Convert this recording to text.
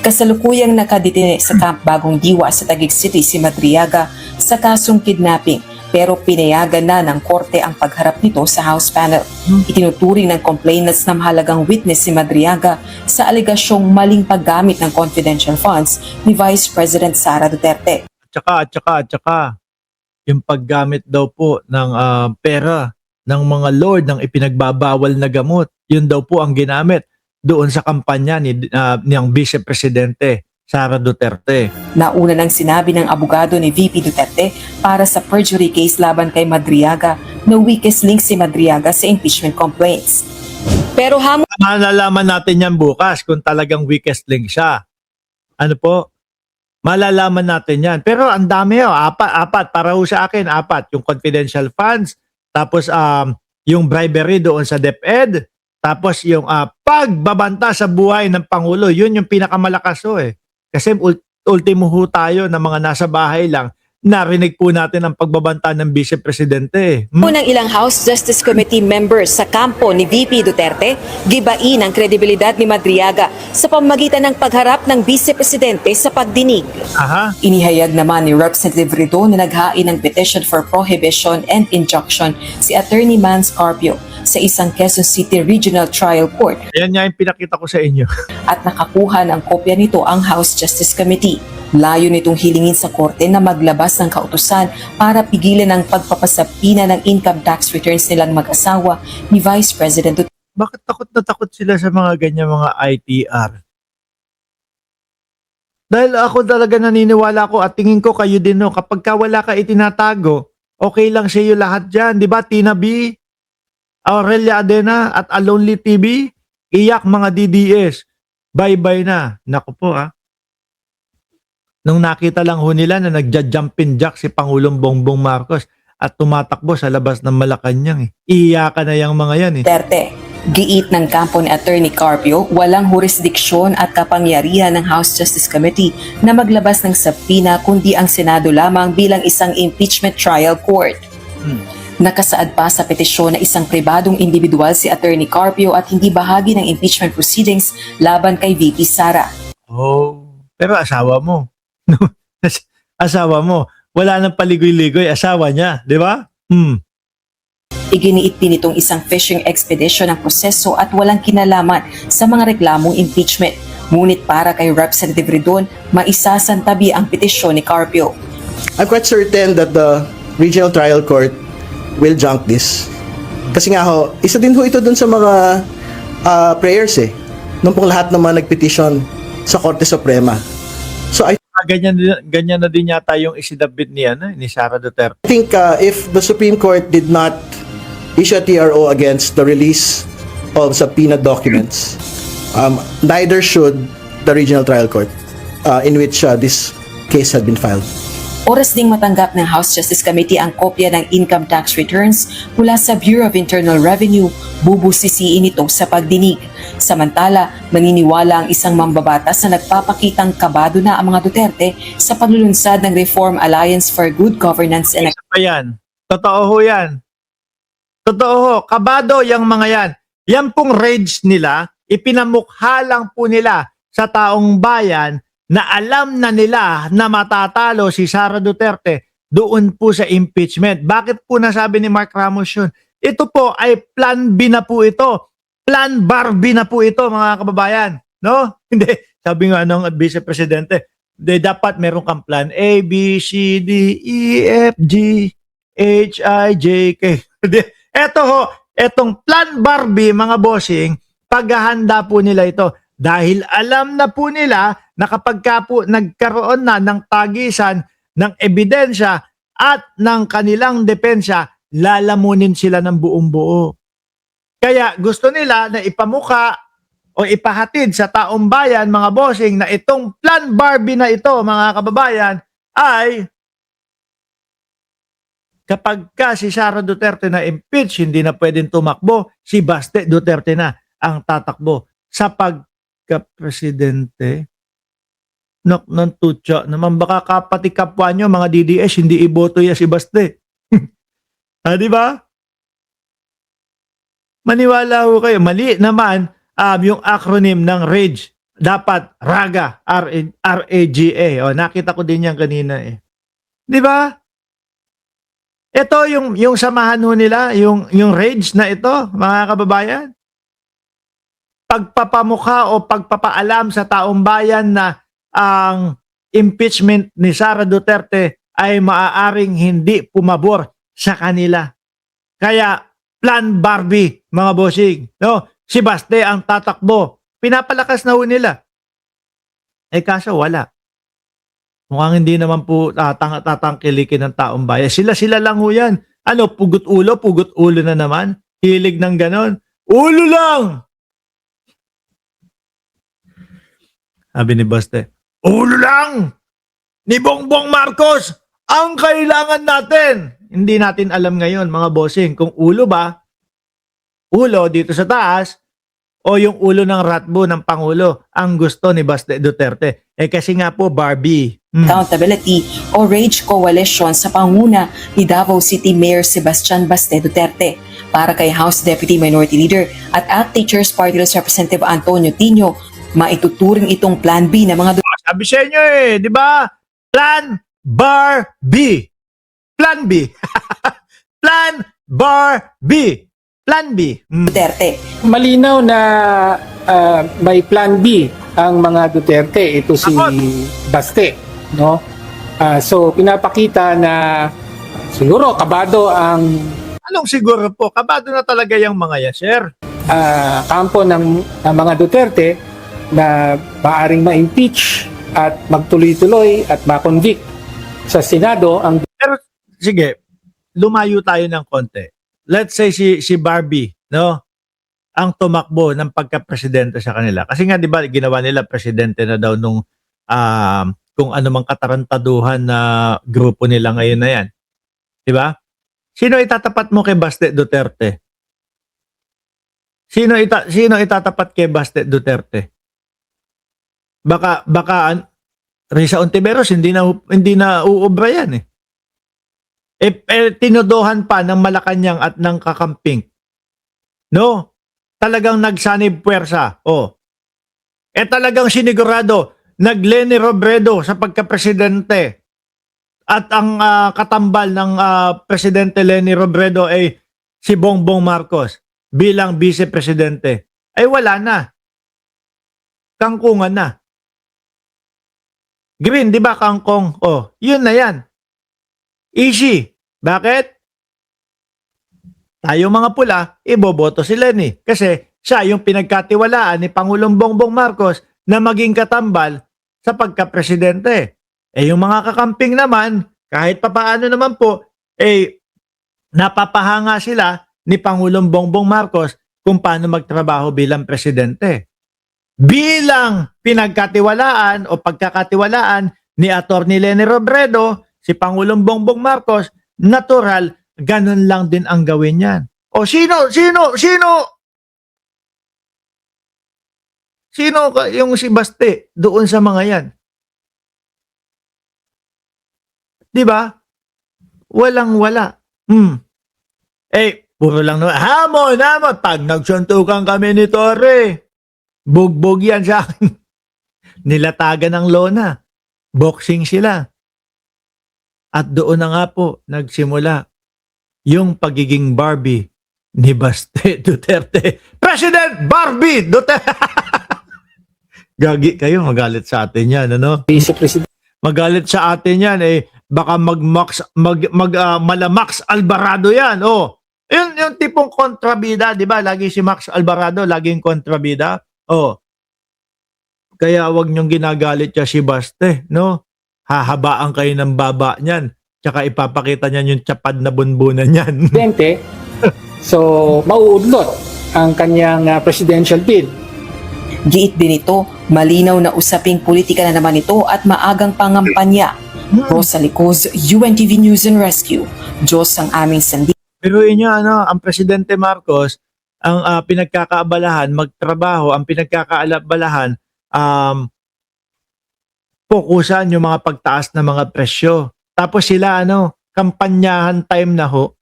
Kasalukuyang nakadetine sa Camp Bagong Diwa sa Taguig City si Madriaga sa kasong kidnapping, pero pinayagan na ng korte ang pagharap nito sa House panel. Itinuturing ng complainants na mahalagang witness si Madriaga sa alegasyong maling paggamit ng confidential funds ni Vice President Sara Duterte. At saka, yung paggamit daw po ng pera ng mga lord ng ipinagbabawal na gamot, yun daw po ang ginamit doon sa kampanya ng Vice Presidente Sara Duterte. Nauna nang sinabi ng abogado ni VP Duterte para sa perjury case laban kay Madriaga na weakest link si Madriaga sa impeachment complaints. Pero hamon Malalaman natin yan bukas kung talagang weakest link siya. Ano po? Malalaman natin yan. Pero ang dami apat para ho sa akin, apat. Yung confidential funds, tapos yung bribery doon sa DepEd, tapos yung pagbabanta sa buhay ng Pangulo, yun yung pinakamalakas eh. Kasi ultimo ho tayo na mga nasa bahay lang, narinig po natin ang pagbabanta ng Vice Presidente. ng ilang House Justice Committee members sa kampo ni VP Duterte, gibain ang kredibilidad ni Madriaga sa pamamagitan ng pagharap ng Vice Presidente sa pagdinig. Aha. Inihayag naman ni Representative Rito na naghain ng petition for prohibition and injunction si Attorney Mans Carpio sa isang Quezon City Regional Trial Court Yan nga yung pinakita ko sa inyo. at nakakuha ng kopya nito ang House Justice Committee. Layo nitong hilingin sa korte na maglabas ng kautusan para pigilan ang pagpapasapina ng income tax returns nilang mag-asawa ni Vice President Duterte. Bakit takot na takot sila sa mga ganyan mga ITR? Dahil ako talaga naniniwala ko at tingin ko kayo din kapag wala ka itinatago, okay lang sa iyo lahat dyan. Di ba Tina B, Aurelia Adena at Alonly TV, iyak mga DDS. Bye-bye na. Naku po Nung nakita lang ho nila na nagja-jumping jack si Pangulong Bongbong Marcos at tumatakbo sa labas ng Malacanang iiyakan na yung mga yan Giit ng kampo ni Attorney Carpio, walang jurisdiksyon at kapangyarihan ng House Justice Committee na maglabas ng subpoena kundi ang Senado lamang bilang isang impeachment trial court. Nakasaad pa sa petisyon na isang pribadong individual si Attorney Carpio at hindi bahagi ng impeachment proceedings laban kay VP Sara. Pero asawa mo. Asawa mo. Wala nang paligoy-ligoy. Asawa niya. Di ba? Iginiit din itong isang fishing expedition ng proseso at walang kinalaman sa mga reklamong impeachment. Ngunit para kay Representative Ridon, maisasantabi ang petisyon ni Carpio. I'm quite certain that the Regional Trial Court will junk this. Kasi nga ho, isa din ho ito dun sa mga prayers nung pong lahat ng mga nagpetition sa Korte Suprema. So I Ganyan na din yata yung isinabit ni Sara Duterte. think if the Supreme Court did not issue a TRO against the release of subpoena documents, neither should the Regional Trial Court in which this case had been filed. Oras ding matanggap ng House Justice Committee ang kopya ng income tax returns mula sa Bureau of Internal Revenue, bubusisiin ito sa pagdinig. Samantala, maniniwala ang isang mambabatas na nagpapakitang kabado na ang mga Duterte sa paglulunsad ng Reform Alliance for Good Governance and Isa pa yan. Totoo ho yan. Totoo ho. Kabado yung mga yan. Yan pong rage nila, ipinamukha lang po nila sa taong bayan na alam na nila na matatalo si Sara Duterte doon po sa impeachment. Bakit po nasabi ni Mark Ramos yun? Ito po ay plan B na po ito. Plan Barbie na po ito, mga kababayan. No? Hindi. Sabi nga ng Vice Presidente, dapat meron kang plan A, B, C, D, E, F, G, H, I, J, K. Ito ho, etong plan Barbie, mga bossing, paghahanda po nila ito. Dahil alam na po nila na kapag po nagkaroon na ng tagisan ng ebidensya at ng kanilang depensya, lalamunin sila ng buong buo. Kaya gusto nila na ipamuka o ipahatid sa taong bayan, mga bossing, na itong plan Barbie na ito, mga kababayan, ay kapag si Sara Duterte na impeach, hindi na pwedeng tumakbo, si Baste Duterte na ang tatakbo sa pagka-presidente. Nok ng tutya naman, baka kapati kapwa nyo, mga DDS, hindi iboto ya si Baste. Di ba? Maniwala ho kayo. Mali naman yung acronym ng RAGE. dapat RAGA, RAGA. O, nakita ko din yan kanina eh. Di ba? Ito yung samahan ho nila, yung rage na ito, mga kababayan. Pagpapamukha o pagpapaalam sa taong bayan na ang impeachment ni Sara Duterte ay maaaring hindi pumabor sa kanila. Kaya Plan Barbie, mga bossing. No? Si Baste ang tatakbo. Pinapalakas na ho nila. Eh kaso wala. Mukhang hindi naman po tatangkilikin ng taong bayan. Sila lang ho yan. Ano, pugot ulo na naman. Hilig ng ganon. Ulo lang! Sabi ni Baste, ulo lang! Ni Bongbong Marcos ang kailangan natin. Hindi natin alam ngayon, mga bossing, kung ulo ba, ulo dito sa taas, o yung ulo ng ratbo ng Pangulo ang gusto ni Baste Duterte. Eh kasi nga po, Barbie. Accountability o Rage Coalition sa panguna ni Davao City Mayor Sebastian Baste Duterte para kay House Deputy Minority Leader at ACT Teachers Party List Representative Antonio Tino, maituturing itong Plan B na mga Sabi sa inyo eh, di ba? Plan Bar B. Plan B. Plan Bar B. Plan B. Duterte. Malinaw na may Plan B ang mga Duterte. Ito si Baste, no? So pinapakita na siguro kabado ang Anong siguro po? Kabado na talaga yung mga yan, sir. kampo ng mga Duterte na maaring ma-impeach at magtuloy-tuloy at ma-convict sa Senado ang Pero sige, lumayo tayo ng konti. Let's say si Barbie, no? Ang tumakbo ng pagka-presidente sa kanila. Kasi nga 'di ba ginawa nila presidente na daw nung kung ano mang katarantaduhan na grupo nila ngayon na 'yan. 'Di ba? Sino itatapat mo kay Baste Duterte? Sino itatapat kay Baste Duterte? Baka Risa Ontiveros hindi na uubra yan eh. Tinodohan pa ng Malacanang at ng Kakamping. No? Talagang nagsanib puwersa. Oh. Talagang sinigurado nag-Leni Robredo sa pagka-presidente. At ang katambal ng Presidente Leni Robredo ay si Bongbong Marcos bilang vice-presidente. Ay wala na. Kangkungan na. Green, di ba kangkong? Oh, yun na yan. Easy. Bakit? Tayo mga pula, iboboto si Leni. Kasi siya yung pinagkatiwalaan ni Pangulong Bongbong Marcos na maging katambal sa pagka-presidente. Yung mga kakamping naman, kahit papaano naman po, napapahanga sila ni Pangulong Bongbong Marcos kung paano magtrabaho bilang presidente. Bilang pinagkatiwalaan o pagkakatiwalaan ni Atty. Leni Robredo, si Pangulong Bongbong Marcos, natural, ganun lang din ang gawin niyan. O sino yung si Baste doon sa mga yan? Di ba? Walang-wala. Puro lang naman, hamon. Pag nagsuntukan kami ni Torre, bugbog yan sa akin. Nilatagan ng lona. Boxing sila. At doon na nga po nagsimula yung pagiging Barbie ni Baste Duterte. President Barbie Duterte! Gagi kayo, magalit sa atin yan, ano? vice-president. Magalit sa atin yan, baka malamax Alvarado yan, oh. Yung tipong kontrabida, di ba? Lagi si Max Alvarado, laging kontrabida. Oh. Kaya wag niyong ginagalit siya si Baste, no? Hahabaan kayo ng baba niyan. Tsaka ipapakita niyan yung tsapad na bunbunan niyan. Presidente. So, mauudlot ang kanyang presidential bid. Giit din ito, malinaw na usaping politika na naman ito at maagang pangampanya. Rosa Licoz, UNTV News and Rescue. Diyos ang aming sandi. Pero inyo, ang Presidente Marcos, ang pinagkakaabalahan, magtrabaho, ang pinagkakaabalahan, fokusan yung mga pagtaas ng mga presyo. Tapos sila, kampanyahan time na ho,